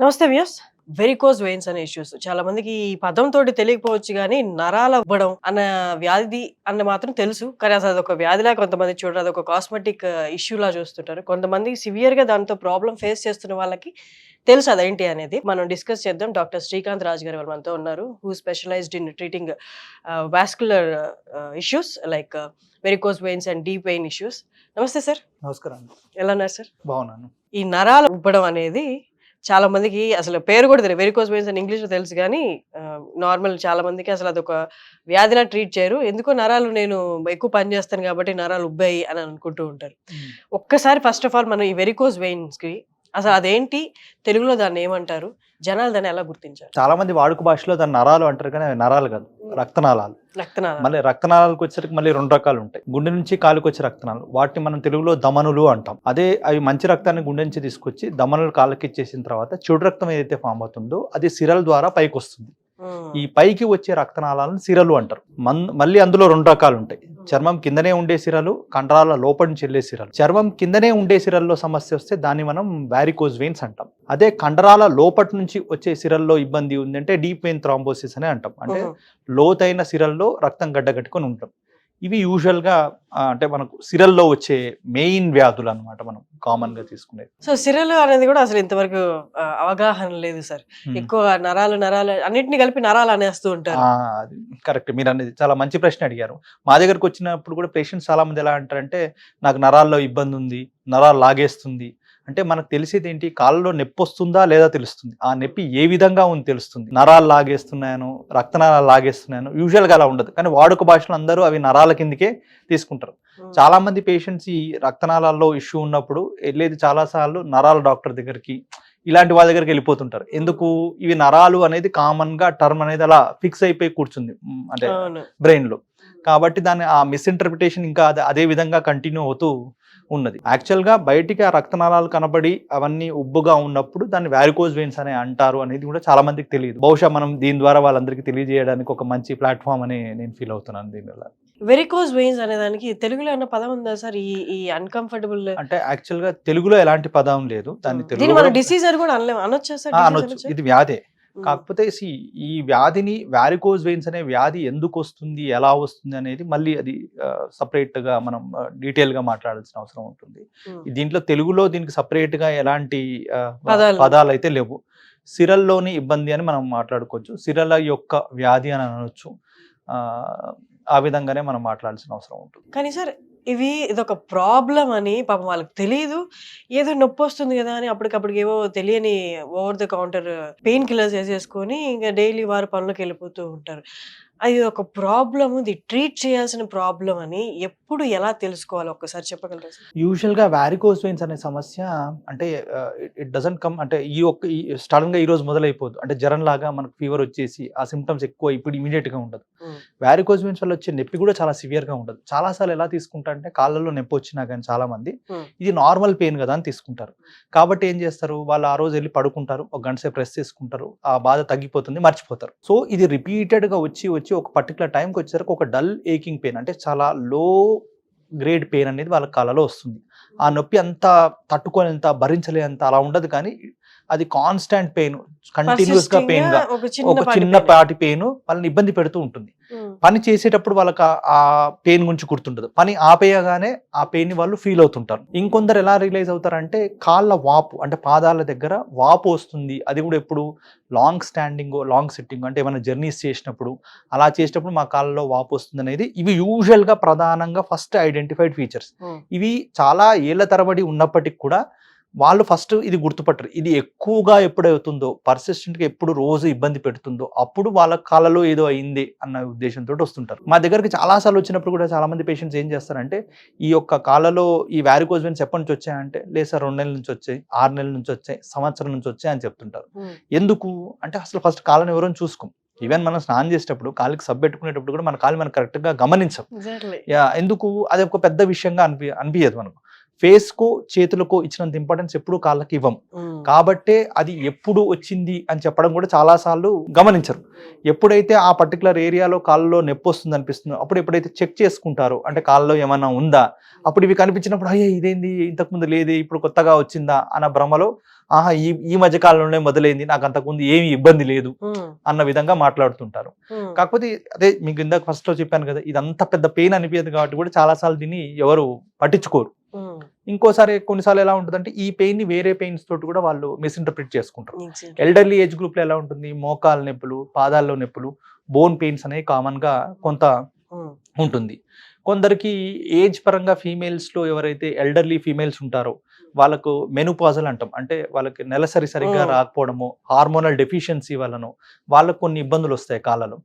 నమస్తే views. Varicose veins అనే issues చాలా మందికి ఈ పదం తోటి తెలియకపోవచ్చు కానీ నరాల ఉబ్బడం అన్న వ్యాధి అన్న మాత్రం తెలుసు. కానీ అసలు అదొక వ్యాధిలా కొంతమంది చూడరు. అదొక కాస్మెటిక్ ఇష్యూలా చూస్తుంటారు. కొంతమంది సివియర్ గా దాంతో ప్రాబ్లం ఫేస్ చేస్తున్న వాళ్ళకి తెలుసు అదేంటి అనేది. మనం డిస్కస్ చేద్దాం. డాక్టర్ శ్రీకాంత్ రాజ్ గారు వాళ్ళు మనతో ఉన్నారు. Who specialised in treating vascular issues like varicose veins and deep vein issues. నమస్తే సార్. నమస్కారం. ఎలా ఉన్నారు సార్? బాగున్నాను. ఈ నరాల ఉబ్బడం అనేది చాలా మందికి అసలు పేరు కూడా తెలియదు. వెరికోజ్ వెయిన్స్ అని ఇంగ్లీష్లో తెలుసు కానీ నార్మల్ చాలా మందికి అసలు అదొక వ్యాధిలా ట్రీట్ చేయరు. ఎందుకో నరాలు నేను ఎక్కువ పని చేస్తాను కాబట్టి నరాలు ఉబ్బాయి అని అనుకుంటూ ఉంటారు. ఒక్కసారి ఫస్ట్ ఆఫ్ ఆల్ మనం ఈ వెరికోజ్ వెయిన్స్ కి అసలు అదేంటి, తెలుగులో దాన్ని ఏమంటారు, జనాలు దాన్ని ఎలా గుర్తించారు? చాలా మంది వాడుక భాషలో దాన్ని నరాలు అంటారు కానీ అవి నరాలు కాదు, రక్తనాళాలు. రక్తనాళాలు. మళ్ళీ రక్తనాళాలకు వచ్చేసరికి మళ్ళీ రెండు రకాలు ఉంటాయి. గుండె నుంచి కాలుకి వచ్చే రక్తనాళాలు, వాటిని మనం తెలుగులో దమనులు అంటాం. అదే అవి మంచి రక్తాన్ని గుండె నుంచి తీసుకొచ్చి దమనులు కాళ్ళకి ఇచ్చేసిన తర్వాత చెడు రక్తం ఏదైతే ఫామ్ అవుతుందో అది సిరల ద్వారా పైకి వస్తుంది. ఈ పైకి వచ్చే రక్తనాళాలను సిరలు అంటారు. మళ్ళీ అందులో రెండు రకాలు ఉంటాయి. చర్మం కిందనే ఉండే సిరలు, కండరాల లోపల నుంచి వెళ్ళే సిరలు. చర్మం కిందనే ఉండే సిరల్లో సమస్య వస్తే దాన్ని మనం వారికోజ్ వెయిన్స్ అంటాం. అదే కండరాల లోపటి నుంచి వచ్చే సిరల్లో ఇబ్బంది ఉందంటే డీప్ వెయిన్ థ్రాంబోసిస్ అని అంటాం. అంటే లోతైన సిరల్లో రక్తం గడ్డగట్టుకొని ఉంటాం. ఇవి యూజువల్గా అంటే మనకు సిరల్లో వచ్చే మెయిన్ వ్యాధులు అనమాట, మనం కామన్ గా తీసుకునేది. సో సిరలు అనేది కూడా అసలు ఇంతవరకు అవగాహన లేదు సార్. ఎక్కువ నరాలు అన్నింటినీ కలిపి నరాలు అనేస్తూ ఉంటారు. అది కరెక్ట్. మీరు అనేది చాలా మంచి ప్రశ్న అడిగారు. మా దగ్గరకు వచ్చినప్పుడు కూడా పేషెంట్స్ చాలా మంది ఎలా అంటారంటే నాకు నరాల్లో ఇబ్బంది ఉంది, నరాలు లాగేస్తుంది అంటే మనకు తెలిసేది ఏంటి, కాళ్ళలో నొప్పి వస్తుందా లేదా తెలుస్తుంది. ఆ నొప్పి ఏ విధంగా ఉంది తెలుస్తుంది. నరాలు లాగేస్తున్నాను, రక్తనాళాలు లాగేస్తున్నాను యూజువల్గా అలా ఉండదు. కానీ వాడుక భాషలో అందరూ అవి నరాల కిందకే తీసుకుంటారు. చాలా మంది పేషెంట్స్ ఈ రక్తనాళాల్లో ఇష్యూ ఉన్నప్పుడు వెళ్ళేది చాలా సార్లు నరాల డాక్టర్ దగ్గరికి, ఇలాంటి వాళ్ళ దగ్గరికి వెళ్ళిపోతుంటారు. ఎందుకు, ఇవి నరాలు అనేది కామన్ గా టర్మ్ అనేది అలా ఫిక్స్ అయిపోయి కూర్చుంది అంటే బ్రెయిన్ లో. కాబట్టి దాన్ని ఆ మిస్ఇంటర్ప్రిటేషన్ ఇంకా అదే విధంగా కంటిన్యూ అవుతూ ఉన్నది. యాక్చువల్గా బయటికి ఆ రక్తనాళాలు కనబడి అవన్నీ ఉబ్బుగా ఉన్నప్పుడు దాన్ని వారికోజ్ వెయిన్స్ అనే అంటారు అనేది కూడా చాలా మందికి తెలియదు. బహుశా మనం దీని ద్వారా వాళ్ళందరికీ తెలియజేయడానికి ఒక మంచి ప్లాట్ఫామ్ అని నేను ఫీల్ అవుతున్నాను దీనివల్ల. వెరికోజ్ వెయిన్స్ అనే దానికి తెలుగులో ఏమైనా పదం ఉందా సార్? ఈ అన్కంఫర్టబుల్ అంటే యాక్చువల్ గా తెలుగులో ఎలాంటి పదం లేదు. దాన్ని తెలుగులో డిసీజ్ అని కూడా అనొచ్చా సార్? అనొచ్చు, ఇది వ్యాధే. కాకపోతే ఈ వ్యాధిని వారికోజ్ వెయిన్స్ అనే వ్యాధి ఎందుకు వస్తుంది, ఎలా వస్తుంది అనేది మళ్ళీ అది సపరేట్ గా మనం డీటెయిల్ గా మాట్లాడాల్సిన అవసరం ఉంటుంది. దీంట్లో తెలుగులో దీనికి సపరేట్ గా ఎలాంటి పదాలు అయితే లేవు. సిరల్లోని ఇబ్బంది అని మనం మాట్లాడుకోవచ్చు, సిరల యొక్క వ్యాధి అని అనొచ్చు. ఆ విధంగానే మనం మాట్లాడాల్సిన అవసరం ఉంటుంది. కానీ సార్ ఇదొక ప్రాబ్లం అని పాపం వాళ్ళకి తెలియదు. ఏదో నొప్పి వస్తుంది కదా అని అప్పటికప్పటికి ఏవో తెలియని over the counter pain killers వేసేసుకొని ఇంకా డైలీ వారు పనులకు వెళ్ళిపోతూ ఉంటారు. అది ఒక ప్రాబ్లమ్, ఇది ట్రీట్ చేయాల్సిన ప్రాబ్లం అని ఎప్పుడు ఎలా తెలుసుకోవాలి ఒక్కసారి చెప్పగలరా సార్? యూజువల్ గా వారికోజ్ వెయిన్స్ అనే సమస్య అంటే ఇట్ డజంట్ కమ్ అంటే సడన్ గా ఈ రోజు మొదలైపోదు. అంటే జ్వరం లాగా మనకు ఫీవర్ వచ్చేసి ఆ సిమ్టమ్స్ ఎక్కువ ఇప్పుడు ఇమీడియట్ గా ఉండదు. వారికోజ్ వెయిన్స్ వల్ల వచ్చే నొప్పి కూడా చాలా సివియర్ గా ఉండదు. చాలా సార్లు ఎలా తీసుకుంటారు అంటే కాళ్ళలో నొప్పి వచ్చినా కానీ చాలా మంది ఇది నార్మల్ పెయిన్ కదా అని తీసుకుంటారు. కాబట్టి ఏం చేస్తారు, వాళ్ళు ఆ రోజు వెళ్ళి పడుకుంటారు, ఒక గంట సేపు రెస్ట్ తీసుకుంటారు, ఆ బాధ తగ్గిపోతుంది, మర్చిపోతారు. సో ఇది రిపీటెడ్ గా వచ్చి ఒక పర్టికులర్ టైంకి వచ్చేసరికి ఒక డల్ ఏకింగ్ పెయిన్ అంటే చాలా లో గ్రేడ్ పెయిన్ అనేది వాళ్ళ కాళ్ళలో వస్తుంది. ఆ నొప్పి అంతా తట్టుకోలేంత, భరించలేంత అలా ఉండదు, కానీ అది కాన్స్టాంట్ పెయిన్, కంటిన్యూస్ గా పెయిన్ గా ఒక చిన్నపాటి పెయిన్ వాళ్ళని ఇబ్బంది పెడుతూ ఉంటుంది. పని చేసేటప్పుడు వాళ్ళకి ఆ పెయిన్ గురించి గుర్తుండదు, పని ఆపేయగానే ఆ పెయిన్ వాళ్ళు ఫీల్ అవుతుంటారు. ఇంకొందరు ఎలా రియలైజ్ అవుతారంటే కాళ్ళ వాపు అంటే పాదాల దగ్గర వాపు వస్తుంది, అది కూడా ఎప్పుడు లాంగ్ స్టాండింగ్ లాంగ్ సిట్టింగ్ అంటే ఏమైనా జర్నీస్ చేసినప్పుడు అలా చేసేటప్పుడు మా కాళ్ళలో వాపు వస్తుంది అనేది ఇవి యూజువల్ గా ప్రధానంగా ఫస్ట్ ఐడెంటిఫైడ్ ఫీచర్స్. ఇవి చాలా ఏళ్ల తరబడి ఉన్నప్పటికీ కూడా వాళ్ళు ఫస్ట్ ఇది గుర్తుపట్టరు. ఇది ఎక్కువగా ఎప్పుడవుతుందో, పర్సిస్టెంట్గా ఎప్పుడు రోజు ఇబ్బంది పెడుతుందో అప్పుడు వాళ్ళ కాళ్ళలో ఏదో అయింది అన్న ఉద్దేశంతో వస్తుంటారు. మా దగ్గరికి చాలాసార్లు వచ్చినప్పుడు కూడా చాలా మంది పేషెంట్స్ ఏం చేస్తారంటే ఈ యొక్క కాళ్ళలో ఈ వారికోజ్ వెయిన్స్ ఎప్పటి నుంచి వచ్చాయంటే లేదు సార్ 2 నెలల నుంచి వచ్చాయి, 6 నెలల నుంచి వచ్చాయి, సంవత్సరం నుంచి వచ్చాయి అని చెప్తుంటారు. ఎందుకు అంటే అసలు ఫస్ట్ కాళ్ళని ఎవరైనా చూసుకోం. ఈవెన్ మనం స్నానం చేసేటప్పుడు కాళ్ళకి సబ్బు పెట్టుకునేటప్పుడు కూడా మన కాళ్ళు మనం కరెక్ట్ గా గమనించం. ఎందుకు, అది ఒక పెద్ద విషయంగా అనిపించదు మనకు. ఫేస్కో చేతులకు ఇచ్చినంత ఇంపార్టెన్స్ ఎప్పుడు కాళ్ళకి ఇవ్వం. కాబట్టే అది ఎప్పుడు వచ్చింది అని చెప్పడం కూడా చాలా సార్లు గమనించరు. ఎప్పుడైతే ఆ పర్టికులర్ ఏరియాలో కాళ్ళలో నొప్పి వస్తుంది అనిపిస్తుందో అప్పుడు ఎప్పుడైతే చెక్ చేసుకుంటారో, అంటే కాళ్ళలో ఏమైనా ఉందా, అప్పుడు ఇవి కనిపించినప్పుడు అయ్యే ఇదేంది ఇంతకుముందు లేదే ఇప్పుడు కొత్తగా వచ్చిందా అన్న భ్రమలో ఆహా ఈ మధ్య కాలంలోనే మొదలైంది, నాకు అంతకుముందు ఏమి ఇబ్బంది లేదు అన్న విధంగా మాట్లాడుతుంటారు. కాకపోతే అదే మీకు ఇందాక ఫస్ట్ లో చెప్పాను కదా, ఇదంతా పెద్ద పెయిన్ అనిపించదు కాబట్టి కూడా చాలా సార్లు దీన్ని ఎవరు పట్టించుకోరు. ఇంకోసారి కొన్నిసార్లు ఎలా ఉంటుందంటే ఈ పెయిన్ ని వేరే పెయిన్స్ తోటి కూడా వాళ్ళు మిస్ఇంటర్ప్రిట్ చేసుకుంటారు. ఎల్డర్లీ ఏజ్ గ్రూప్ లో ఎలా ఉంటుంది, మోకాలు నొప్పులు, పాదాల్లో నొప్పులు, బోన్ పెయిన్స్ అనేవి కామన్ గా కొంత ఉంటుంది. కొందరికి ఏజ్ పరంగా ఫీమేల్స్ లో ఎవరైతే ఎల్డర్లీ ఫీమేల్స్ ఉంటారో వాళ్ళకు మెనోపాజల్ అంటాం, అంటే వాళ్ళకి నెలసరి సరిగ్గా రాకపోవడము, హార్మోనల్ డెఫిషియన్సీ వలన వాళ్ళకు కొన్ని ఇబ్బందులు వస్తాయి కాళ్ళలో.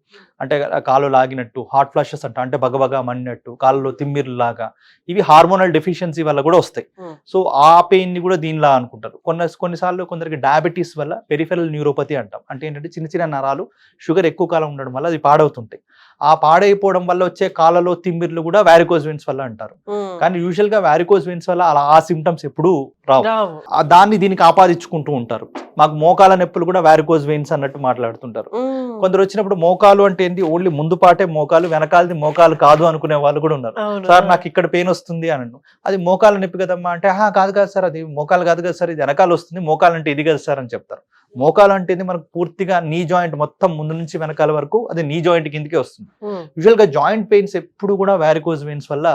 అంటే కాలు లాగినట్టు, హాట్ ఫ్లాషెస్ అంట, అంటే బగబగా మన్నట్టు, కాళ్ళలో తిమ్మిర్లు లాగా, ఇవి హార్మోనల్ డెఫిషియన్సీ వల్ల కూడా వస్తాయి. సో ఆ పెయిన్ ని కూడా దీనిలా అనుకుంటారు. కొన్నిసార్లు కొందరికి డయాబెటీస్ వల్ల పెరిఫెరల్ న్యూరోపతి అంటాం, అంటే ఏంటంటే చిన్న చిన్న నరాలు షుగర్ ఎక్కువ కాలం ఉండడం వల్ల అది పాడవుతుంటాయి. ఆ పాడైపోవడం వల్ల వచ్చే కాళ్ళలో తిమ్మిర్లు కూడా వారికోజ్ వెయిన్స్ వల్ల అంటారు. కానీ యూజువల్ గా వారికోజ్ వెయిన్స్ వల్ల అలా ఆ సిమ్టమ్స్ ఎప్పుడు రావు. దాన్ని దీనికి ఆపాదించుకుంటూ ఉంటారు. మాకు మోకాల నొప్పులు కూడా వారికోజ్ వెయిన్స్ అన్నట్టు మాట్లాడుతుంటారు. కొందరు వచ్చినప్పుడు మోకాలు అంటే ఏంటి, ఓన్లీ ముందు పాటే మోకాలు, వెనకాలది మోకాలు కాదు అనుకునే వాళ్ళు కూడా ఉన్నారు. సార్ నాకు ఇక్కడ పెయిన్ వస్తుంది అనండు, అది మోకాల నొప్పి కదమ్మా అంటే కాదు కదా సార్, అది మోకాలు కాదు కదా సార్, ఇది వెనకాల వస్తుంది, మోకాలు అంటే ఇది కదా సార్ అని చెప్తారు. మోకాలు అంటే మనకు పూర్తిగా నీ జాయింట్ మొత్తం ముందు నుంచి వెనకాల వరకు అది నీ జాయింట్ కిందకే వస్తుంది. యూజువల్ గా జాయింట్ పెయిన్స్ ఎప్పుడు కూడా వారికోజ్ వెయిన్స్ వల్ల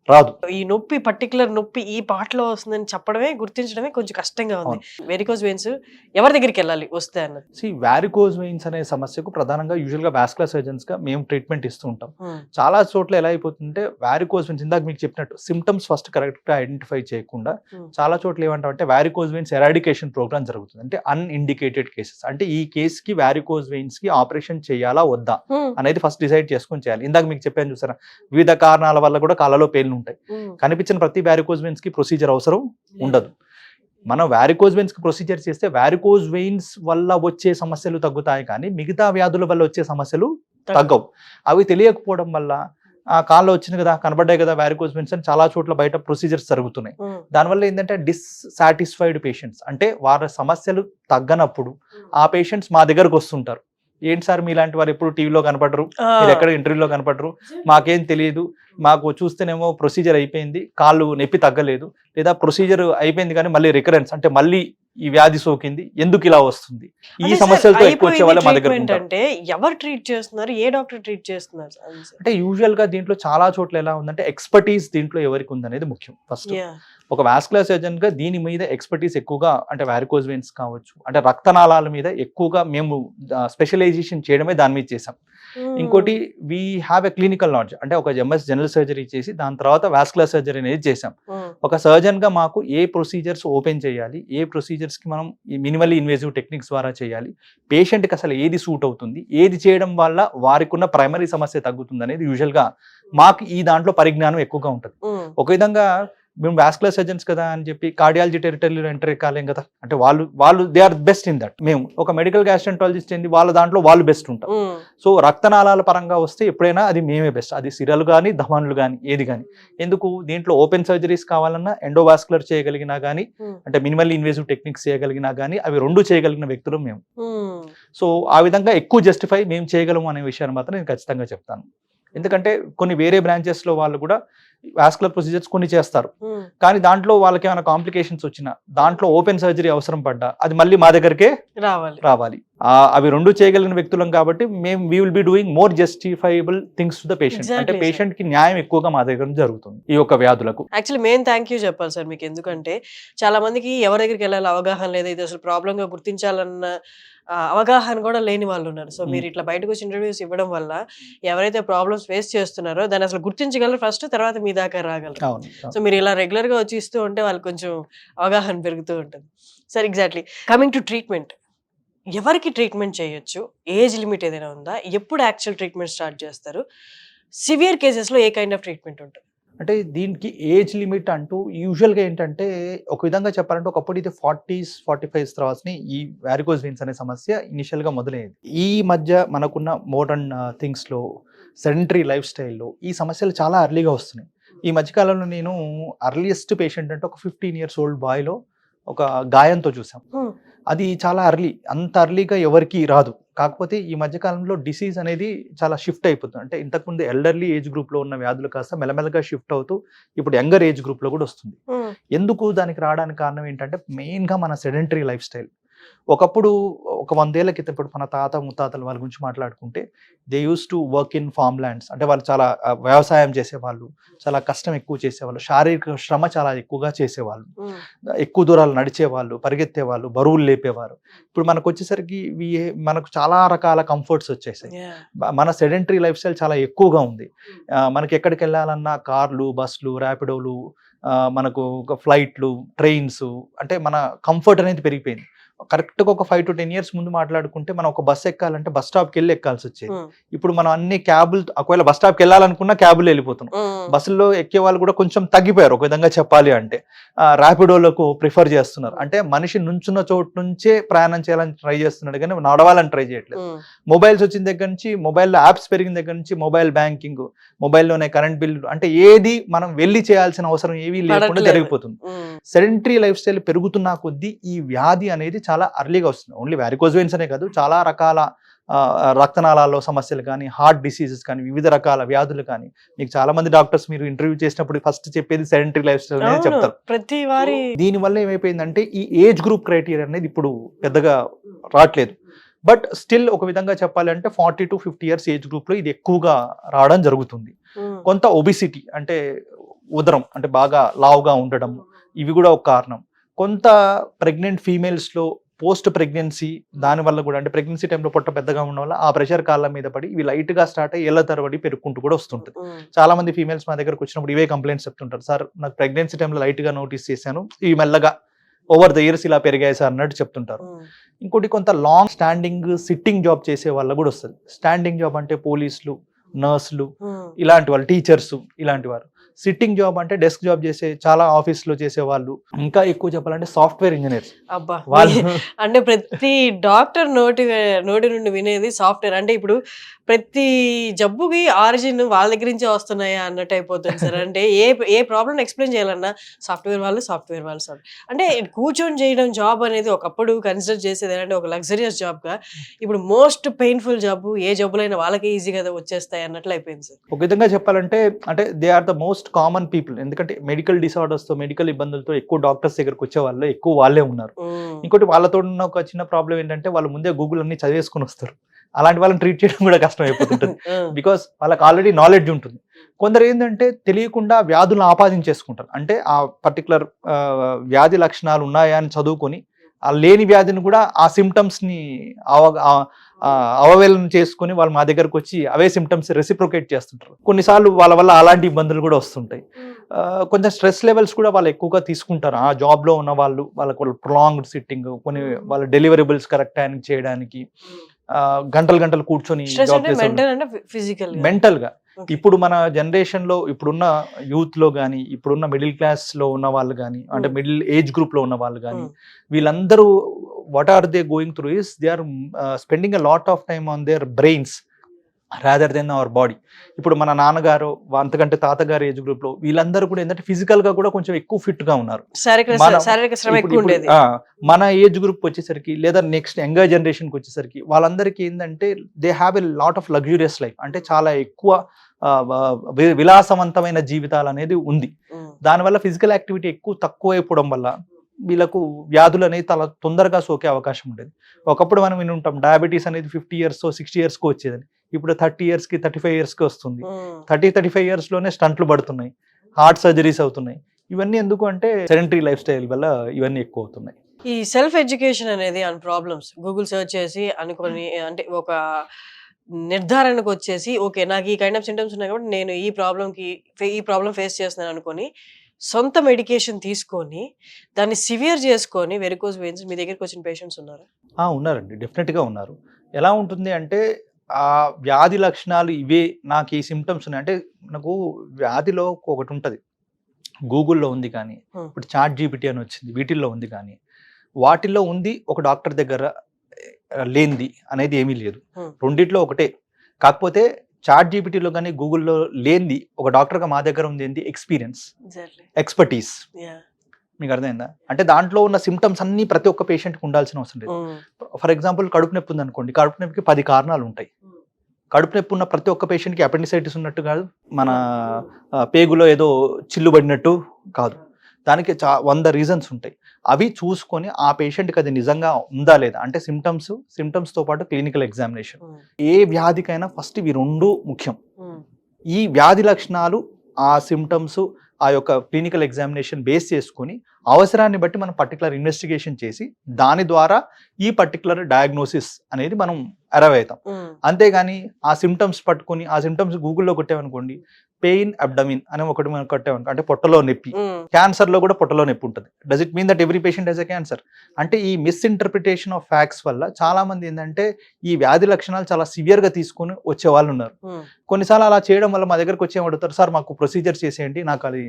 రాదు. ఈ నొప్పి పర్టికులర్ నొప్పి ఈ పార్ట్ లో వస్తుందని చెప్పడమే, గుర్తించడమే కొంచెం కష్టంగా ఉంది. వెరికోజ్ వెయిన్స్ ఎవరి దగ్గరికి వెళ్ళాలి వస్తే అన్నది. వారికోజ్ వెయిన్స్ అనే సమస్యకు ప్రధానంగా యూజువల్ గా వాస్కులర్ సర్జన్స్ గా మేము ట్రీట్మెంట్ ఇస్తూ ఉంటాం. చాలా చోట్ల ఎలా అయిపోతుంటే వారికోజ్ వెయిన్స్ ఇందాక మీకు చెప్పినట్టు సిమ్టమ్స్ ఫస్ట్ కరెక్ట్ గా ఐడెంటిఫై చేయకుండా చాలా చోట్ల ఏమంటామంటే వారికోజ్ వెయిన్స్ ఎరాడికేషన్ ప్రోగ్రామ్ జరుగుతుంది. అంటే అన్ఇండికేటెడ్ కేసెస్, అంటే ఈ కేసు కి వారికోజ్ వెయిన్స్ కి ఆపరేషన్ చేయాలా వద్దా అనేది ఫస్ట్ డిసైడ్ చేసుకొని చేయాలి. ఇందాక మీకు చెప్పాను చూసారా, వివిధ కారణాల వల్ల కూడా కాళ్ళలో పెయిన్ ఉంటాయి. కనిపించిన ప్రతి వారికోజ్ వెయిన్స్ కి ప్రొసీజర్ అవసరం ఉండదు. మనం వారికోజ్ వెయిన్స్ కి ప్రొసీజర్ చేస్తే వారికోజ్ వెయిన్స్ వల్ల వచ్చే సమస్యలు తగ్గుతాయి, కానీ మిగతా వ్యాధుల వల్ల వచ్చే సమస్యలు తగ్గవు. అవి తెలియకపోవడం వల్ల ఆ కాళ్ళు వచ్చింది కదా, కనబడ్డాయి కదా వారికోజ్ వెయిన్స్ అని చాలా చోట్ల బయట ప్రొసీజర్స్ జరుగుతున్నాయి. దానివల్ల ఏంటంటే డిస్సాటిస్ఫైడ్ పేషెంట్స్, అంటే వారి సమస్యలు తగ్గనప్పుడు ఆ పేషెంట్స్ మా దగ్గరకు వస్తుంటారు. ఏంటి సార్ మీలాంటి వారు ఎప్పుడు టీవీలో కనపడరు, మీరు ఎక్కడ ఇంటర్వ్యూలో కనపడరు, మాకేం తెలియదు, మాకు చూస్తేనేమో ప్రొసీజర్ అయిపోయింది, కాళ్ళు నొప్పి తగ్గలేదు, లేదా ప్రొసీజర్ అయిపోయింది కానీ మళ్ళీ రికరెన్స్, అంటే మళ్ళీ ఈ వ్యాధి సోకింది, ఎందుకు ఇలా వస్తుంది, ఈ సమస్యలతో ఎక్కువ వచ్చే వాళ్ళ మా దగ్గర. అంటే ఎవరు ట్రీట్ చేస్తున్నారు, ఏ డాక్టర్ ట్రీట్ చేస్తున్నారు అంటే యూజువల్ గా దీంట్లో చాలా చోట్ల ఎలా ఉందంటే ఎక్స్పర్టీస్ దీంట్లో ఎవరికి ఉందనేది ముఖ్యం. ఫస్ట్ ఒక వాస్కులర్ సర్జన్ గా దీని మీద ఎక్స్పర్టీస్ ఎక్కువగా, అంటే వారికోజ్ వెయిన్స్ కావచ్చు, అంటే రక్తనాళాల మీద ఎక్కువగా మేము స్పెషలైజేషన్ చేయడమే దాని మీద చేసాం. ఇంకోటి we have a clinical knowledge, అంటే ఒక ఎంఎస్ జనరల్ సర్జరీ చేసి దాని తర్వాత వాస్కులర్ సర్జరీ అనేది చేసాం. ఒక సర్జన్ గా మాకు ఏ ప్రొసీజర్స్ ఓపెన్ చేయాలి, ఏ ప్రొసీజర్స్ కి మనం మినిమల్లీ ఇన్వేజివ్ టెక్నిక్స్ ద్వారా చేయాలి, పేషెంట్ కి అసలు ఏది సూట్ అవుతుంది, ఏది చేయడం వల్ల వారికి ఉన్న ప్రైమరీ సమస్య తగ్గుతుంది అనేది యూజువల్ గా మాకు ఈ దాంట్లో పరిజ్ఞానం ఎక్కువగా ఉంటుంది. ఒక విధంగా మేము వాస్కులర్ సర్జన్స్ కదా అని చెప్పి కార్డియాలజీ టెరిటరీలో ఎంటర్ కాలేం కదా, అంటే వాళ్ళు they are best in that. మేము ఒక మెడికల్ గ్యాస్ట్రాంటాలజిస్ట్ ఏంది, వాళ్ళ దాంట్లో వాళ్ళు బెస్ట్ ఉంటారు. సో రక్తనాళాల పరంగా వస్తే ఎప్పుడైనా అది మేమే బెస్ట్, అది సిరలు కానీ ధమనులు కానీ ఏది కానీ. ఎందుకు దీంట్లో ఓపెన్ సర్జరీస్ కావాలన్నా, ఎండోవాస్కులర్ చేయగలిగినా కానీ, అంటే మినిమల్ ఇన్వేజివ్ టెక్నిక్స్ చేయగలిగినా కానీ, అవి రెండు చేయగలిగిన వ్యక్తులు మేము. సో ఆ విధంగా ఎక్కువ జస్టిఫై మేము చేయగలము అనే విషయాన్ని మాత్రం నేను ఖచ్చితంగా చెప్తాను. ఎందుకంటే కొన్ని వేరే బ్రాంచెస్ లో వాళ్ళు కూడా వాస్కులర్ ప్రొసీజర్స్ కొన్ని చేస్తారు, కానీ దాంట్లో వాళ్ళకి ఏమైనా కాంప్లికేషన్స్ వచ్చినా, దాంట్లో ఓపెన్ సర్జరీ అవసరం పడ్డా అది మళ్ళీ మా దగ్గరకే రావాలి. అవి రెండు చేయగలిగిన వ్యక్తులం కాబట్టి మేము we will be doing more justifiable things to the patient. అంటే పేషెంట్ కి న్యాయం ఎక్కువగా మా దగ్గర జరుగుతుంది ఈ యొక్క వ్యాధులకు. యాక్చువల్లీ మేము థ్యాంక్ యూ చెప్పాలి సార్ మీకు, ఎందుకంటే చాలా మందికి ఎవరి దగ్గరికి వెళ్ళాలి అవగాహన లేదు, ఇది అసలు ప్రాబ్లమ్ గా గుర్తించాలన్న అవగాహన కూడా లేని వాళ్ళు ఉన్నారు. సో మీరు ఇట్లా బయటకు వచ్చి ఇంటర్వ్యూస్ ఇవ్వడం వల్ల ఎవరైతే ప్రాబ్లమ్స్ ఫేస్ చేస్తున్నారో దాన్ని అసలు గుర్తించగలరు ఫస్ట్, తర్వాత మీ దాకా రాగలరు. సో మీరు ఇలా రెగ్యులర్ గా వచ్చి ఇస్తూ ఉంటే వాళ్ళకి కొంచెం అవగాహన పెరుగుతూ ఉంటుంది. Sir exactly coming to treatment, ఎవరికి ట్రీట్మెంట్ చేయొచ్చు, ఏజ్ లిమిట్ ఏదైనా ఉందా, ఎప్పుడు యాక్చువల్ ట్రీట్మెంట్ స్టార్ట్ చేస్తారు, సివియర్ కేసెస్ లో ఏ కైండ్ ఆఫ్ ట్రీట్మెంట్ ఉంటుంది? అంటే దీనికి ఏజ్ లిమిట్ అంటూ యూజువల్గా ఏంటంటే ఒక విధంగా చెప్పాలంటే ఒకప్పుడు ఇది 40s 45s తర్వాతని ఈ వారికోజ్ వెయిన్స్ అనే సమస్య ఇనిషియల్గా మొదలయ్యేది. ఈ మధ్య మనకున్న మోడర్న్ థింగ్స్లో, సెడెంటరీ లైఫ్ స్టైల్లో ఈ సమస్యలు చాలా అర్లీగా వస్తున్నాయి. ఈ మధ్యకాలంలో నేను అర్లియెస్ట్ పేషెంట్ అంటే ఒక 15 years old బాయ్లో ఒక గాయంతో చూసాం. అది చాలా అంత అర్లీగా ఎవరికి రాదు. కాకపోతే ఈ మధ్యకాలంలో డిసీజ్ అనేది చాలా షిఫ్ట్ అయిపోతుంది. అంటే ఇంతకుముందు ఎల్డర్లీ ఏజ్ గ్రూప్లో ఉన్న వ్యాధులు కాస్త మెల్లమెల్లగా షిఫ్ట్ అవుతూ ఇప్పుడు యంగర్ ఏజ్ గ్రూప్లో కూడా వస్తుంది. ఎందుకు దానికి రావడానికి కారణం ఏంటంటే మెయిన్గా మన సెడెంటరీ లైఫ్ స్టైల్. ఒకప్పుడు ఒక 100 ఏళ్ల క్రితం ఇప్పుడు మన తాత ముత్తాతల వాళ్ళ గురించి మాట్లాడుకుంటే they use to work in farm lands. అంటే వాళ్ళు చాలా వ్యవసాయం చేసేవాళ్ళు, చాలా కష్టం ఎక్కువ చేసేవాళ్ళు, శారీరక శ్రమ చాలా ఎక్కువగా చేసేవాళ్ళు, ఎక్కువ దూరాలు నడిచేవాళ్ళు, పరిగెత్తేవాళ్ళు, బరువులు లేపేవారు. ఇప్పుడు మనకు వచ్చేసరికి మనకు చాలా రకాల కంఫర్ట్స్ వచ్చేసాయి. మన సెడెంటరీ లైఫ్ స్టైల్ చాలా ఎక్కువగా ఉంది. మనకి ఎక్కడికి వెళ్ళాలన్నా కార్లు, బస్సులు, ర్యాపిడోలు, మనకు ఫ్లైట్లు, ట్రైన్స్, అంటే మన కంఫర్ట్ అనేది పెరిగిపోయింది. కరెక్ట్గా ఒక 5 to 10 years ముందు మాట్లాడుకుంటే మనం ఒక బస్ ఎక్కాలంటే బస్ స్టాప్కి వెళ్ళి ఎక్కాల్సి వచ్చేది. ఇప్పుడు మనం అన్ని క్యాబులు, ఒకవేళ బస్ స్టాప్కి వెళ్ళాలనుకున్నా క్యాబులు వెళ్ళిపోతున్నాం. బస్సుల్లో ఎక్కే వాళ్ళు కూడా కొంచెం తగ్గిపోయారు ఒక విధంగా చెప్పాలి అంటే. ర్యాపిడోలకు ప్రిఫర్ చేస్తున్నారు. అంటే మనిషి నుంచున్న చోటు నుంచే ప్రయాణం చేయాలని ట్రై చేస్తున్నాడు కానీ నడవాలని ట్రై చేయట్లేదు. మొబైల్స్ వచ్చిన దగ్గర నుంచి, మొబైల్లో యాప్స్ పెరిగిన దగ్గర నుంచి మొబైల్ బ్యాంకింగ్, మొబైల్లోనే కరెంట్ బిల్లు, అంటే ఏది మనం వెళ్ళి చేయాల్సిన అవసరం ఏమీ లేకుండా జరిగిపోతుంది. సెడెంటరీ లైఫ్ స్టైల్ పెరుగుతున్న కొద్దీ ఈ వ్యాధి అనేది చాలా అర్లీగా వస్తుంది. ఓన్లీ వారికోజ్ వెయిన్స్ అనే కాదు, చాలా రకాల రక్తనాళాల్లో సమస్యలు కానీ, హార్ట్ డిసీజెస్ కానీ, వివిధ రకాల వ్యాధులు కానీ. మీకు చాలా మంది డాక్టర్స్ మీరు ఇంటర్వ్యూ చేసినప్పుడు ఫస్ట్ చెప్పేది సెడెంటరీ లైఫ్ స్టైల్ అనేది చెప్తారు. ప్రతి వారి దీనివల్ల ఏమైపోయిందంటే ఈ ఏజ్ గ్రూప్ క్రైటీరియా అనేది ఇప్పుడు పెద్దగా రావట్లేదు. బట్ స్టిల్ ఒక విధంగా చెప్పాలంటే 40 to 50 years ఏజ్ గ్రూప్లో ఇది ఎక్కువగా రావడం జరుగుతుంది. కొంత ఒబిసిటీ అంటే ఉదరం అంటే బాగా లావుగా ఉండడం, ఇవి కూడా ఒక కారణం. కొంత ప్రెగ్నెంట్ ఫీమేల్స్లో పోస్ట్ ప్రెగ్నెన్సీ, దానివల్ల కూడా అంటే ప్రెగ్నెన్సీ టైంలో పొట్ట పెద్దగా ఉండడం వల్ల ఆ ప్రెషర్ కాళ్ళ మీద పడి ఇవి లైట్గా స్టార్ట్ అయ్యి ఏళ్ల తరబడి పెరుగుకుంటూ కూడా వస్తుంటుంది. చాలా మంది ఫీమేల్స్ మా దగ్గరకు వచ్చినప్పుడు ఇవే కంప్లైంట్స్ చెప్తుంటారు. సార్ నాకు ప్రెగ్నెన్సీ టైంలో లైట్గా నోటీస్ చేశాను, ఇవి మెల్లగా ఓవర్ ద ఇయర్స్ ఇలా పెరిగాయి సార్ అన్నట్టు చెప్తుంటారు. ఇంకోటి కొంత లాంగ్ స్టాండింగ్ సిట్టింగ్ జాబ్ చేసే వాళ్ళ కూడా వస్తుంది. స్టాండింగ్ జాబ్ అంటే పోలీసులు, నర్సులు, ఇలాంటి వాళ్ళు, టీచర్స్, ఇలాంటి వారు. సిట్టింగ్ జాబ్ అంటే డెస్క్ జాబ్ చేసే చాలా ఆఫీస్లో చేసే వాళ్ళు. ఇంకా ఎక్కువ చెప్పాలంటే సాఫ్ట్వేర్ ఇంజనీర్స్. అబ్బా, అంటే ప్రతి డాక్టర్ నోటి నుండి వినేది సాఫ్ట్వేర్. అంటే ఇప్పుడు ప్రతి జబ్బుకి ఆరిజిన్ వాళ్ళ దగ్గర నుంచే వస్తున్నాయా అన్నట్టు అయిపోతుంది సార్. అంటే ఏ ప్రాబ్లం ఎక్స్ప్లెయిన్ చేయాలన్నా సాఫ్ట్వేర్ వాళ్ళు. అంటే కూర్చొని చేయడం జాబ్ అనేది ఒకప్పుడు కన్సిడర్ చేసేది అంటే ఒక లగ్జరియస్ జాబ్గా, ఇప్పుడు మోస్ట్ పెయిన్ఫుల్ జాబ్. ఏ జబ్బులైనా వాళ్ళకే ఈజీగా వచ్చేస్తాయి అన్నట్లు అయిపోయింది సార్. ఒక విధంగా చెప్పాలంటే అంటే they are the most common people. ఎందుకంటే మెడికల్ డిసార్డర్స్తో, మెడికల్ ఇబ్బందులతో ఎక్కువ డాక్టర్స్ దగ్గరకు వచ్చే వాళ్ళు ఎక్కువ వాళ్ళే ఉన్నారు. ఇంకోటి వాళ్ళతో ఉన్న ఒక చిన్న ప్రాబ్లం ఏంటంటే వాళ్ళు ముందే గూగుల్ అన్ని చదివేసుకుని వస్తారు. అలాంటి వాళ్ళని ట్రీట్ చేయడం కూడా కష్టం అయిపోతుంటుంది. బికాస్ వాళ్ళకి ఆల్రెడీ నాలెడ్జ్ ఉంటుంది. కొందరు ఏంటంటే తెలియకుండా వ్యాధులను ఆపాదించేసుకుంటారు. అంటే ఆ పర్టికులర్ వ్యాధి లక్షణాలు ఉన్నాయా అని చదువుకొని ఆ లేని వ్యాధిని కూడా ఆ సిమ్టమ్స్ని అవవేళన చేసుకుని వాళ్ళు మా దగ్గరకు వచ్చి అవే సిమ్టమ్స్ రెసిప్రొకేట్ చేస్తుంటారు. కొన్నిసార్లు వాళ్ళ వల్ల అలాంటి ఇబ్బందులు కూడా వస్తుంటాయి. కొంచెం స్ట్రెస్ లెవెల్స్ కూడా వాళ్ళు ఎక్కువగా తీసుకుంటారు. ఆ జాబ్లో ఉన్న వాళ్ళకు ప్రొలాంగ్డ్ సిట్టింగ్, కొన్ని వాళ్ళ డెలివరబుల్స్ కరెక్ట్ టైంకి చేయడానికి గంటలు కూర్చొని జాబ్ చేస్తారు. మెంటల్గా ఇప్పుడు మన జనరేషన్లో ఇప్పుడున్న యూత్లో కానీ, ఇప్పుడున్న మిడిల్ క్లాస్లో ఉన్న వాళ్ళు కానీ, అంటే మిడిల్ ఏజ్ గ్రూప్లో ఉన్న వాళ్ళు కానీ, వీళ్ళందరూ what are they going through is they are spending a lot of time on their brains rather than our body. ఇప్పుడు మన నాన్నగారు, అంతకంటే తాతగారు ఏజ్ గ్రూప్లో వీళ్ళందరూ కూడా ఏంటంటే ఫిజికల్గా కూడా కొంచెం ఎక్కువ ఫిట్గా ఉన్నారు. మన ఏజ్ గ్రూప్ వచ్చేసరికి లేదా నెక్స్ట్ యంగర్ జనరేషన్కి వచ్చేసరికి వాళ్ళందరికీ ఏంటంటే they have a lot of luxurious life. అంటే చాలా ఎక్కువ విలాసవంతమైన జీవితాలు అనేది ఉంది. దానివల్ల ఫిజికల్ యాక్టివిటీ తక్కువ అయిపోవడం వల్ల వీళ్ళకు వ్యాధులు అనేది చాలా తొందరగా సోకే అవకాశం ఉండేది. ఒకప్పుడు మనం విని ఉంటాం డయాబెటీస్ అనేది 50 years 60 years వచ్చేదని. ఇప్పుడు 30 years 35 years వస్తుంది. 35 years స్టంట్లు పడుతున్నాయి, హార్ట్ సర్జరీస్ అవుతున్నాయి. ఇవన్నీ ఎందుకు అంటే సెడెంటరీ లైఫ్ స్టైల్ వల్ల ఇవన్నీ ఎక్కువ అవుతున్నాయి. ఈ సెల్ఫ్ ఎడ్యుకేషన్ అనేది ఆన్ ప్రాబ్లమ్స్ గూగుల్ సెర్చ్ చేసి అనుకొని, అంటే ఒక నిర్ధారణకు వచ్చేసి ఓకే నాకు ఈ కైండ్ ఆఫ్ సింటమ్స్ ఉన్నాయి కాబట్టి నేను ఈ ప్రాబ్లం ఫేస్ చేస్తున్నాను అనుకొని సొంత మెడికేషన్ తీసుకొని దాన్ని సివియర్ చేసుకొని వెరికోజ్ వెయిన్స్ మీ దగ్గరికి వచ్చిన పేషెంట్స్ ఉన్నారా? ఉన్నారండి, డెఫినెట్గా ఉన్నారు. ఎలా ఉంటుంది అంటే ఆ వ్యాధి లక్షణాలు ఇవే, నాకు ఈ సిమ్టమ్స్ ఉన్నాయి అంటే నాకు వ్యాధిలో ఒకటి ఉంటుంది, గూగుల్లో ఉంది కానీ ఇప్పుడు చాట్ జీపీటీ అని వచ్చింది, వీటిల్లో ఉంది కానీ వాటిల్లో ఉంది, ఒక డాక్టర్ దగ్గర లేనిది అనేది ఏమీ లేదు. రెండిట్లో ఒకటే. కాకపోతే చాట్ జీపీటీలో కానీ గూగుల్లో లేనిది ఒక డాక్టర్గా మా దగ్గర ఉంది ఏంటి ఎక్స్పీరియన్స్, ఎగ్జాక్ట్లీ. ఎక్స్పర్టీస్. యా. మీకు అర్థమైందా? అంటే దాంట్లో ఉన్న సిమ్టమ్స్ అన్ని ప్రతి ఒక్క పేషెంట్కి ఉండాల్సిన అవసరం లేదు. ఫర్ ఎగ్జాంపుల్ కడుపు నొప్పి ఉంది అనుకోండి, కడుపు నొప్పికి 10 కారణాలు ఉంటాయి. కడుపు నొప్పి ఉన్న ప్రతి ఒక్క పేషెంట్కి అపెండిసైటిస్ ఉన్నట్టు కాదు, మన పేగులో ఏదో చిల్లు పడినట్టు కాదు. దానికి 100 రీజన్స్ ఉంటాయి. అవి చూసుకొని ఆ పేషెంట్కి అది నిజంగా ఉందా లేదా అంటే సిమ్టమ్స్తో పాటు క్లినికల్ ఎగ్జామినేషన్. ఏ వ్యాధికైనా ఫస్ట్ ఇవి 2 ముఖ్యం. ఈ వ్యాధి లక్షణాలు, ఆ సిమ్టమ్స్, ఆ యొక్క క్లినికల్ ఎగ్జామినేషన్ బేస్ చేసుకొని అవసరాన్ని బట్టి మనం పర్టికులర్ ఇన్వెస్టిగేషన్ చేసి దాని ద్వారా ఈ పర్టికులర్ డయాగ్నోసిస్ అనేది మనం అరైవ్ అవుతాం. అంతేగాని ఆ సిమ్టమ్స్ పట్టుకొని ఆ సిమ్టమ్స్ గూగుల్లో కొట్టామనుకోండి, పెయిన్ అబ్డమిన్ అని ఒకటి మనం కొట్టామనుకో, అంటే పొట్టలో నొప్పి. క్యాన్సర్ లో కూడా పొట్టలో నొప్పి ఉంటుంది. Does it mean that every patient has a cancer? అంటే ఈ మిస్ఇంటర్ప్రిటేషన్ ఆఫ్ ఫ్యాక్ట్స్ వల్ల చాలా మంది ఏంటంటే ఈ వ్యాధి లక్షణాలు చాలా సివియర్ గా తీసుకొని వచ్చే వాళ్ళు ఉన్నారు. కొన్నిసార్లు అలా చేయడం వల్ల మా దగ్గరకు వచ్చి ఏమడుగుతారు, సార్ మాకు ప్రొసీజర్ చేసేయండి, నాకు అది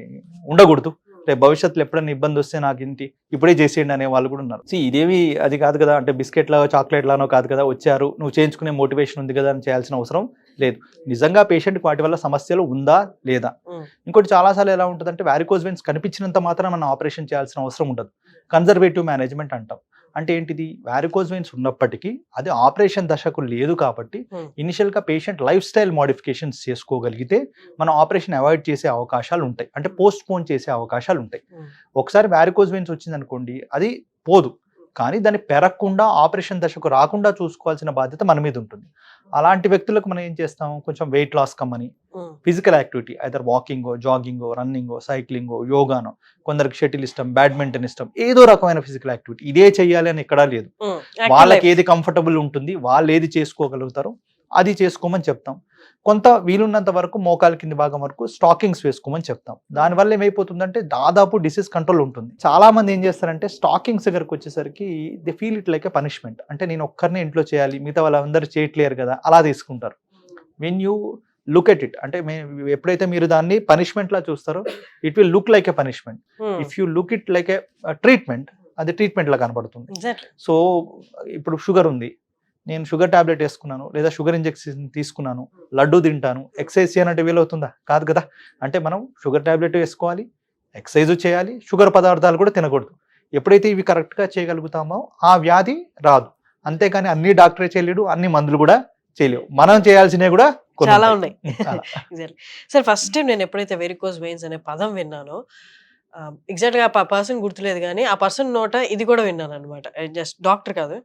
ఉండకూడదు, రేపు భవిష్యత్తులో ఎప్పుడైనా ఇబ్బంది వస్తే నాకు ఇంటి ఇప్పుడే చేసేయండి అనే వాళ్ళు కూడా ఉన్నారు. ఇదేమి అది కాదు కదా, అంటే బిస్కెట్ లాగా చాక్లెట్ లానో కాదు కదా, వచ్చారు నువ్వు చేయించుకునే మోటివేషన్ ఉంది కదా అని చేయాల్సిన అవసరం లేదు. నిజంగా పేషెంట్కి వాటి వల్ల సమస్యలు ఉందా లేదా. ఇంకోటి చాలాసార్లు ఎలా ఉంటుందంటే వారికోజ్ వెయిన్స్ కనిపించినంత మాత్రం మనం ఆపరేషన్ చేయాల్సిన అవసరం ఉండదు. కన్జర్వేటివ్ మేనేజ్మెంట్ అంటాం. అంటే ఏంటిది, వారికోజ్ వెయిన్స్ ఉన్నప్పటికీ అది ఆపరేషన్ దశకు లేదు కాబట్టి ఇనిషియల్గా పేషెంట్ లైఫ్ స్టైల్ మోడిఫికేషన్స్ చేసుకోగలిగితే మనం ఆపరేషన్ అవాయిడ్ చేసే అవకాశాలు ఉంటాయి, అంటే పోస్ట్ పోన్ చేసే అవకాశాలు ఉంటాయి. ఒకసారి వారికోజ్ వెయిన్స్ వచ్చింది అనుకోండి, అది పోదు, కానీ దాన్ని పెరగకుండా ఆపరేషన్ దశకు రాకుండా చూసుకోవాల్సిన బాధ్యత మన మీద ఉంటుంది. అలాంటి వ్యక్తులకు మనం ఏం చేస్తాం, కొంచెం వెయిట్ లాస్ కమ్మని ఫిజికల్ యాక్టివిటీ, ఐదర్ వాకింగో, జాగింగో, రన్నింగో, సైక్లింగో, యోగానో, కొందరికి షటిల్ ఇష్టం, బ్యాడ్మింటన్ ఇష్టం, ఏదో రకమైన ఫిజికల్ యాక్టివిటీ ఇదే చెయ్యాలి అని ఎక్కడా లేదు. వాళ్ళకి ఏది కంఫర్టబుల్ ఉంటుంది, వాళ్ళు ఏది చేసుకోగలుగుతారో అది చేసుకోమని చెప్తాం. కొంత వీలున్నంత వరకు మోకాల కింది భాగం వరకు స్టాకింగ్స్ వేసుకోమని చెప్తాం. దానివల్ల ఏమైపోతుందంటే దాదాపు డిసీజ్ కంట్రోల్ ఉంటుంది. చాలా మంది ఏం చేస్తారంటే స్టాకింగ్స్ దగ్గరకు వచ్చేసరికి they feel it like a punishment, అంటే నేను ఒక్కరినే ఇంట్లో చేయాలి, మిగతా వాళ్ళందరూ చేయట్లేరు కదా, అలా తీసుకుంటారు. When you look at it, అంటే ఎప్పుడైతే మీరు దాన్ని పనిష్మెంట్ లా చూస్తారో it will look like a punishment. If you look it like a treatment, అది ట్రీట్మెంట్ లా కనబడుతుంది. సో ఇప్పుడు షుగర్ ఉంది, నేను షుగర్ టాబ్లెట్ వేసుకున్నాను లేదా షుగర్ ఇంజెక్షన్ తీసుకున్నాను, లడ్డు తింటాను, ఎక్సర్సైజ్ చేయాలంటే వీలవుతుందా? కాదు కదా. అంటే మనం షుగర్ టాబ్లెట్ వేసుకోవాలి, ఎక్సర్సైజ్ చేయాలి, షుగర్ పదార్థాలు కూడా తినకూడదు. ఎప్పుడైతే ఇవి కరెక్ట్గా చేయగలుగుతామో ఆ వ్యాధి రాదు. అంతేకాని అన్ని డాక్టరే చేయలేడు, అన్ని మందులు కూడా చేయలేవు, మనం చేయాల్సినవి కూడా చాలా ఉన్నాయి. సార్ ఫస్ట్ టైం నేను ఎప్పుడైతే వెరికోజ్ వెయిన్స్ అనే పదం విన్నానో, ఎగ్జాక్ట్ గా ఆ పర్సన్ గుర్తులేదు కానీ ఆ పర్సన్ నోట ఇది కూడా విన్నాను అనమాట. జస్ట్ డాక్టర్ కాదు,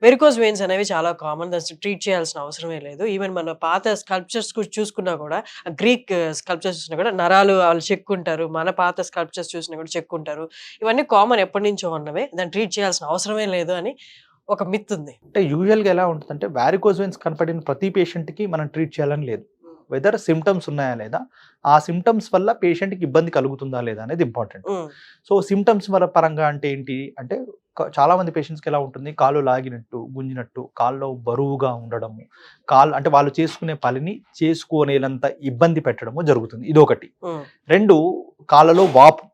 వెరికోజ్ వెయిన్స్ అనేవి చాలా కామన్, దాన్ని ట్రీట్ చేయాల్సిన అవసరమే లేదు. ఈవెన్ మన పాత స్కల్ప్చర్స్ చూసుకున్నా కూడా, గ్రీక్ స్కల్ప్చర్స్ చూసినా కూడా నరాలు వాళ్ళు చెక్కుంటారు, మన పాత స్కల్ప్చర్స్ చూసినా కూడా చెక్కుంటారు. ఇవన్నీ కామన్, ఎప్పటి నుంచో ఉన్నవే, దాన్ని ట్రీట్ చేయాల్సిన అవసరమే లేదు అని ఒక మిత్ ఉంది. అంటే యూజువల్గా ఎలా ఉంటుందంటే వారికోజ్ వెయిన్స్ కనపడిన ప్రతి పేషెంట్కి మనం ట్రీట్ చేయాలని లేదు. వెదర్ సిమ్టమ్స్ ఉన్నాయా లేదా, ఆ సిమ్టమ్స్ వల్ల పేషెంట్కి ఇబ్బంది కలుగుతుందా లేదా అనేది ఇంపార్టెంట్. సో సిమ్టమ్స్ పరంగా అంటే ఏంటి అంటే, చాలా మంది పేషెంట్స్కి ఎలా ఉంటుంది, కాళ్ళు లాగినట్టు, గుంజినట్టు, కాళ్ళలో బరువుగా ఉండడము, కాళ్ళు అంటే వాళ్ళు చేసుకునే పనిని చేసుకోనేలంత ఇబ్బంది పెట్టడము జరుగుతుంది. ఇది ఒకటి. 2, కాళ్ళలో వాపు,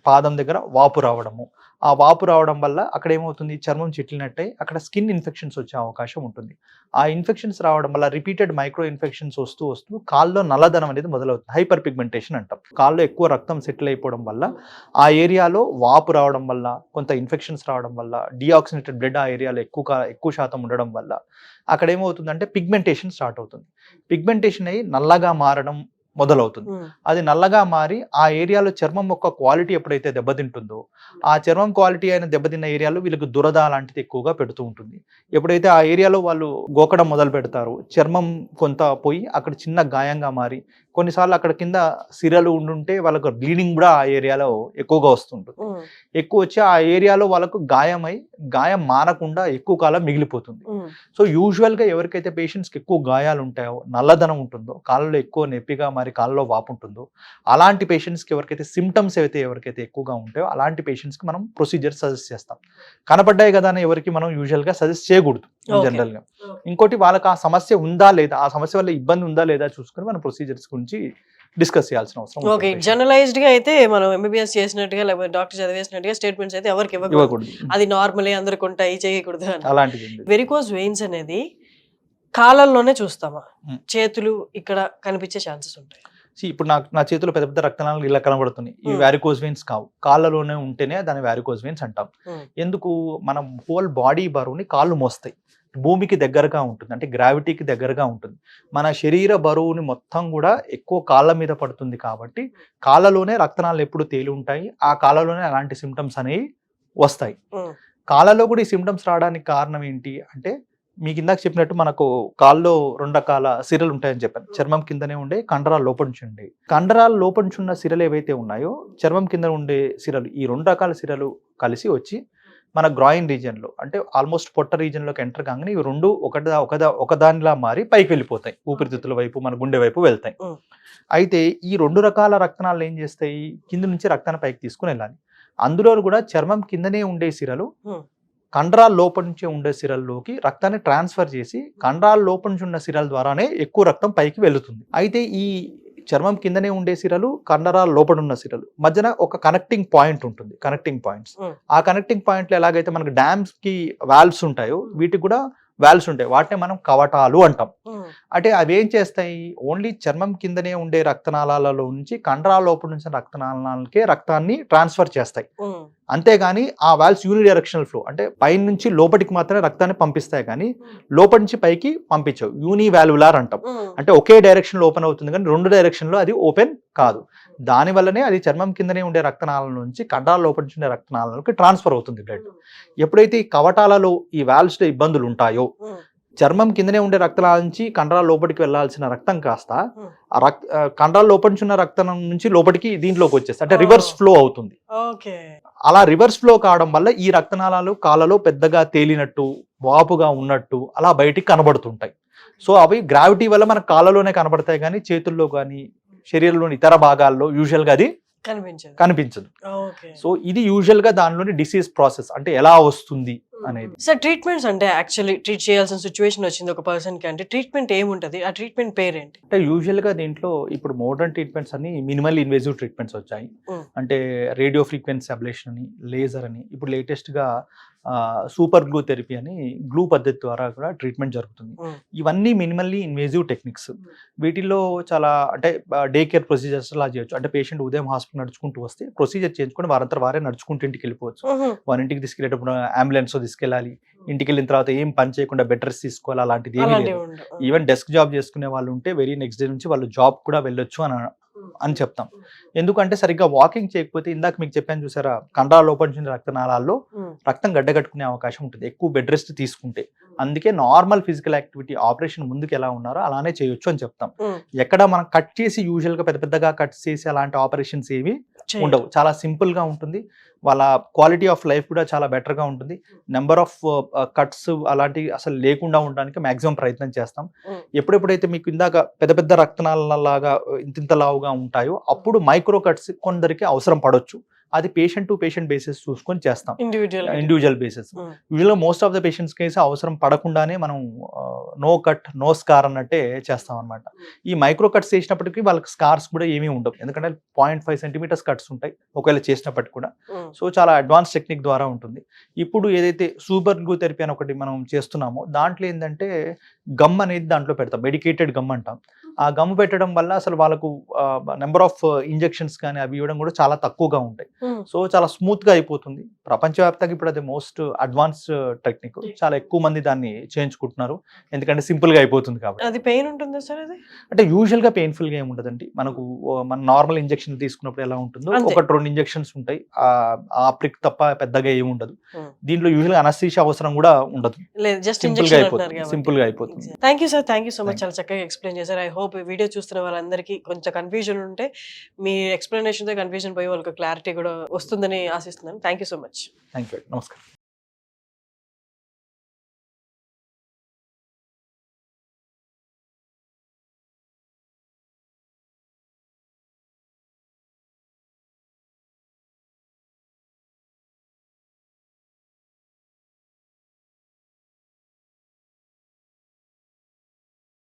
పాదం దగ్గర వాపు రావడము. ఆ వాపు రావడం వల్ల అక్కడ ఏమవుతుంది, చర్మం చిట్లినట్టే అక్కడ స్కిన్ ఇన్ఫెక్షన్స్ వచ్చే అవకాశం ఉంటుంది. ఆ ఇన్ఫెక్షన్స్ రావడం వల్ల రిపీటెడ్ మైక్రో ఇన్ఫెక్షన్స్ వస్తూ కాల్లో నల్లదనం అనేది మొదలవుతుంది. హైపర్ పిగ్మెంటేషన్ అంటాం. కాల్లో ఎక్కువ రక్తం సెటిల్ అయిపోవడం వల్ల, ఆ ఏరియాలో వాపు రావడం వల్ల, కొంత ఇన్ఫెక్షన్స్ రావడం వల్ల, డిఆక్సినేటెడ్ బ్లడ్ ఆ ఏరియాలో ఎక్కువ శాతం ఉండడం వల్ల అక్కడ ఏమవుతుందంటే పిగ్మెంటేషన్ స్టార్ట్ అవుతుంది. పిగ్మెంటేషన్ అయ్యి నల్లగా మారడం మొదలవుతుంది. అది నల్లగా మారి ఆ ఏరియాలో చర్మం యొక్క క్వాలిటీ ఎప్పుడైతే దెబ్బతింటుందో, ఆ చర్మం క్వాలిటీ అయిన దెబ్బతిన్న ఏరియాలో వీళ్ళకి దురద లాంటిది ఎక్కువగా పెడుతూ ఉంటుంది. ఎప్పుడైతే ఆ ఏరియాలో వాళ్ళు గోకడం మొదలు పెడతారో, చర్మం కొంత పోయి అక్కడ చిన్న గాయంగా మారి, కొన్నిసార్లు అక్కడ కింద సిరలు ఉండుంటే వాళ్ళకు బ్లీడింగ్ కూడా ఆ ఏరియాలో ఎక్కువగా వస్తుంటుంది. ఎక్కువ వచ్చి ఆ ఏరియాలో వాళ్ళకు గాయం మారకుండా ఎక్కువ కాలం మిగిలిపోతుంది. సో యూజువల్గా ఎవరికైతే పేషెంట్స్కి ఎక్కువ గాయాలు ఉంటాయో, నల్లదనం ఉంటుందో, కాళ్ళలో ఎక్కువ నొప్పిగా మరి కాళ్ళలో వాపు ఉంటుందో, అలాంటి పేషెంట్స్కి ఎవరికైతే ఎవరికైతే ఎక్కువగా ఉంటాయో అలాంటి పేషెంట్స్కి మనం ప్రొసీజర్ సజెస్ట్ చేస్తాం. కనపడ్డాయి కదా అని ఎవరికి మనం యూజువల్గా సజెస్ట్ చేయకూడదు జనరల్గా. ఇంకోటి వాళ్ళకి ఆ సమస్య ఉందా లేదా, ఆ సమస్య వల్ల ఇబ్బంది ఉందా లేదా చూసుకొని మనం ప్రొసీజర్స్ గురించి డిస్కస్ చేయాల్సిన అవసరం. ఓకే, జనరలైజ్డ్ గా అయితే మనం ఎంబీబీఎస్ చేసినట్టుగా లేకపోతే డాక్టర్ చదివేసినట్టుగా స్టేట్మెంట్స్ అయితే ఎవరికి ఇవ్వకూడదు. అది నార్మలీ అందరికి ఉంటాయి, చేయకూడదు. అలాంటిది వెరికోజ్ వెయిన్స్ అనేది కాళ్ళల్లోనే చూస్తామా? Hmm. చేతులు ఇక్కడ కనిపించే ఛాన్సెస్ ఉంటాయి. ఇప్పుడు నా చేతిలో పెద్ద పెద్ద రక్తనాళాలు ఇలా కనబడుతున్నాయి. ఇవి Hmm. వ్యారికోజ్ వెయిన్స్ కావు. కాళ్ళలోనే ఉంటేనే దాన్ని వ్యారికోజ్ వెయిన్స్ అంటాం. Hmm. ఎందుకు? మనం హోల్ బాడీ బరువుని కాళ్ళు మోస్తాయి. భూమికి దగ్గరగా ఉంటుంది, అంటే గ్రావిటీకి దగ్గరగా ఉంటుంది. మన శరీర బరువుని మొత్తం కూడా ఎక్కువ కాళ్ళ మీద పడుతుంది కాబట్టి కాళ్ళలోనే రక్తనాళాలు ఎప్పుడు తేలి ఉంటాయి. ఆ కాళ్ళలోనే అలాంటి సిమ్టమ్స్ అనేవి వస్తాయి. Hmm. కాళ్ళలో కూడా ఈ సిమ్టమ్స్ రావడానికి కారణం ఏంటి అంటే, మీకు ఇందాక చెప్పినట్టు మనకు కాల్లో 2 రకాల సిరలు ఉంటాయని చెప్పాను. చర్మం కిందనే ఉండే, కండరాల లోపల నుంచి ఉండే. కండరాల లోపల నుంచి ఉన్న సిరలు ఏవైతే ఉన్నాయో, చర్మం కింద ఉండే సిరలు, ఈ 2 రకాల సిరలు కలిసి వచ్చి మన గ్రాయిన్ రీజియన్ లో, అంటే ఆల్మోస్ట్ పొట్ట రీజియన్ లోకి ఎంటర్ కాగానే ఇవి 2 ఒకదానిలా మారి పైకి వెళ్ళిపోతాయి. ఊపిరితిత్తుల వైపు, మన గుండె వైపు వెళ్తాయి. అయితే ఈ 2 రకాల రక్తనాళాలు ఏం చేస్తాయి? కింద నుంచి రక్తాన్ని పైకి తీసుకుని వెళ్ళాలి. అందులో కూడా చర్మం కిందనే ఉండే సిరలు కండరాల లోపల నుంచి ఉండే సిరల్లోకి రక్తాన్ని ట్రాన్స్ఫర్ చేసి కండరాల లోపల నుంచి ఉన్న సిరల ద్వారానే ఎక్కువ రక్తం పైకి వెళుతుంది. అయితే ఈ చర్మం కిందనే ఉండే సిరలు, కండరాల లోపల ఉన్న సిరలు మధ్యన ఒక కనెక్టింగ్ పాయింట్ ఉంటుంది, కనెక్టింగ్ పాయింట్స్. ఆ కనెక్టింగ్ పాయింట్లు ఎలాగైతే మనకు డ్యామ్స్ కి వాల్వ్స్ ఉంటాయో, వీటికి కూడా వాల్వ్స్ ఉంటాయి. వాటిని మనం కవటాలు అంటాం. అంటే అవి ఏం చేస్తాయి? ఓన్లీ చర్మం కిందనే ఉండే రక్తనాళాలలో నుంచి కండరాల లోపల నుంచి రక్తనాళాలకే రక్తాన్ని ట్రాన్స్ఫర్ చేస్తాయి. అంతేగాని ఆ వాల్వ్స్ యూని డైరెక్షనల్ ఫ్లో, అంటే పై నుంచి లోపలికి మాత్రమే రక్తాన్ని పంపిస్తాయి కానీ లోపలి నుంచి పైకి పంపించవు. యూని వాల్వులార్ అంటాం. అంటే ఒకే డైరెక్షన్ లో ఓపెన్ అవుతుంది కానీ 2 డైరెక్షన్ లో అది ఓపెన్ కాదు. దాని వల్లనే అది చర్మం కిందనే ఉండే రక్తనాళాల నుంచి కండరాల లోపల నుంచి ఉండే రక్తనాళాలకు ట్రాన్స్ఫర్ అవుతుంది బ్లడ్. ఎప్పుడైతే ఈ కవటాలలో ఈ వాల్వ్స్ లో ఇబ్బందులు ఉంటాయో, చర్మం కిందనే ఉండే రక్తనాళాల నుంచి కండరాల లోపలికి వెళ్లాల్సిన రక్తం కాస్త కండరాల లోపలి నుంచి ఉన్న రక్తం నుంచి లోపలికి దీంట్లోకి వచ్చేస్తుంది, అంటే రివర్స్ ఫ్లో అవుతుంది. అలా రివర్స్ ఫ్లో కావడం వల్ల ఈ రక్తనాళాలు కాళ్ళలో పెద్దగా తేలినట్టు, వాపుగా ఉన్నట్టు అలా బయటికి కనబడుతుంటాయి. సో అవి గ్రావిటీ వల్ల మన కాళ్ళలోనే కనబడతాయి కానీ చేతుల్లో కానీ శరీరంలోని ఇతర భాగాల్లో యూజువల్ గా అది కనిపించదు. సో ఇది యూజువల్ గా దానిలోని డిసీజ్ ప్రాసెస్, అంటే ఎలా వస్తుంది అనేది. సార్ ట్రీట్మెంట్స్ అంటే యాక్చువల్లీ ట్రీట్ చేయాల్సిన సిచ్యువేషన్ వచ్చింది ఒక పర్సన్ కి, అంటే ట్రీట్మెంట్ ఏముంటది? ఆ ట్రీట్మెంట్ పేరేంటి? అంటే యూజువల్ గా దీంట్లో ఇప్పుడు మోడర్న్ ట్రీట్మెంట్స్ అని మినిమల్ ఇన్వేజివ్ ట్రీట్మెంట్స్ వచ్చాయి. అంటే రేడియో ఫ్రీక్వెన్సీ అబ్లేషన్ అని, లేజర్ అని, ఇప్పుడు లేటెస్ట్ గా సూపర్ గ్లూ థెరపీ అని గ్లూ పద్ధతి ద్వారా కూడా ట్రీట్మెంట్ జరుగుతుంది. ఇవన్నీ మినిమల్లీ ఇన్వేజివ్ టెక్నిక్స్. వీటిల్లో చాలా అంటే డే కేర్ ప్రొసీజర్స్ లా చేయొచ్చు. అంటే పేషెంట్ ఉదయం హాస్పిటల్ నడుచుకుంటూ వస్తే ప్రొసీజర్ చేయించుకొని వారంతా వారే నడుచుకుంటూ ఇంటికి వెళ్ళిపోవచ్చు. వారి ఇంటికి తీసుకెళ్ళేటప్పుడు అంబులెన్స్ తీసుకెళ్ళాలి, ఇంటికి వెళ్ళిన తర్వాత ఏం పని చేయకుండా బెడ్ రెస్ట్ తీసుకోవాలి, అలాంటిది ఏమీ లేదు. ఈవెన్ డెస్క్ జాబ్ చేసుకునే వాళ్ళు ఉంటే వెరీ నెక్స్ట్ డే నుంచి వాళ్ళు జాబ్ కూడా వెళ్ళొచ్చు అని చెప్తాం. ఎందుకంటే సరిగ్గా వాకింగ్ చేయకపోతే, ఇందాక మీకు చెప్పాను చూసారా, కండరాల లోపల నుంచి రక్తనాళాల్లో రక్తం గడ్డగట్టుకునే అవకాశం ఉంటుంది ఎక్కువ బెడ్ రెస్ట్ తీసుకుంటే. అందుకే నార్మల్ ఫిజికల్ యాక్టివిటీ, ఆపరేషన్ ముందుకు ఎలా ఉన్నారో అలానే చేయొచ్చు అని చెప్తాం. ఎక్కడ మనం కట్ చేసి యూజువల్ గా పెద్ద పెద్దగా కట్ చేసి అలాంటి ఆపరేషన్స్ ఏవి ఉండవు. చాలా సింపుల్ గా ఉంటుంది. వాళ్ళ క్వాలిటీ ఆఫ్ లైఫ్ కూడా చాలా బెటర్ గా ఉంటుంది. నెంబర్ ఆఫ్ కట్స్ అలాంటివి అసలు లేకుండా ఉండడానికి మాక్సిమం ప్రయత్నం చేస్తాం. ఎప్పుడెప్పుడైతే మీకు ఇందాక పెద్ద పెద్ద రక్తనాళాలలాగా ఇంత లావుగా ఉంటాయో అప్పుడు మైక్రో కట్స్ కొందరికి అవసరం పడవచ్చు. అది పేషెంట్ టు పేషెంట్ బేసిస్ చూసుకొని చేస్తాం, individual basis. Usual most of the patients case అవసరం పడకుండానే మనం నో కట్ నో స్కార్ అన్నట్టే చేస్తాం అనమాట. ఈ మైక్రో కట్స్ చేసినప్పటికీ వాళ్ళకి స్కార్స్ కూడా ఏమీ ఉండవు, ఎందుకంటే 0.5 సెంటీమీటర్స్ కట్స్ ఉంటాయి ఒకవేళ చేసినప్పటికీ కూడా. సో చాలా అడ్వాన్స్ టెక్నిక్ ద్వారా ఉంటుంది. ఇప్పుడు ఏదైతే సూపర్ గ్లూ థెరపీ అని ఒకటి మనం చేస్తున్నామో దాంట్లో ఏంటంటే గమ్ అనేది దాంట్లో పెడతాం, మెడికేటెడ్ గమ్ అంటాం. ఆ గమ్ పెట్టడం వల్ల అసలు వాళ్ళకు నెంబర్ ఆఫ్ ఇంజెక్షన్స్ కానీ అవి ఇవ్వడం కూడా చాలా తక్కువగా ఉంటాయి. సో చాలా స్మూత్ గా అయిపోతుంది. ప్రపంచవ్యాప్తంగా ఇప్పుడు అది మోస్ట్ అడ్వాన్స్డ్ టెక్నిక్. చాలా ఎక్కువ మంది దాన్ని చేయించుకుంటున్నారు, ఎందుకంటే సింపుల్ గా అయిపోతుంది కాబట్టి. అది పెయిన్ ఉంటుందా సార్? అది అంటే యూజువల్ గా పెయిన్ఫుల్ గా ఏమి ఉండదండి. మనకు మన నార్మల్ ఇంజెక్షన్ తీసుకున్నప్పుడు ఎలా ఉంటుందో 1-2 ఇంజెక్షన్స్ ఉంటాయి, ఆ ప్రిక్ తప్ప పెద్దగా ఏమి ఉండదు. దీంట్లో యూజువల్ గా అనస్థీషియా అవసరం కూడా ఉండదు, సింపుల్ గా అయిపోతుంది. Thank you sir, thank you so much. చాలా చక్కగా ఎక్స్ప్లెయిన్ చేశారు. ఐ హోప్ ఈ వీడియో చూస్తున్న వాళ్ళందరికీ కొంచెం కన్ఫ్యూజన్ ఉంటే మీ ఎక్స్ప్లెనేషన్ తో కన్ఫ్యూజన్ పోయి వాళ్ళకి క్లారిటీ కూడా వస్తుందని ఆశిస్తున్నాను. Thank you so much. Thank you, నమస్కారం.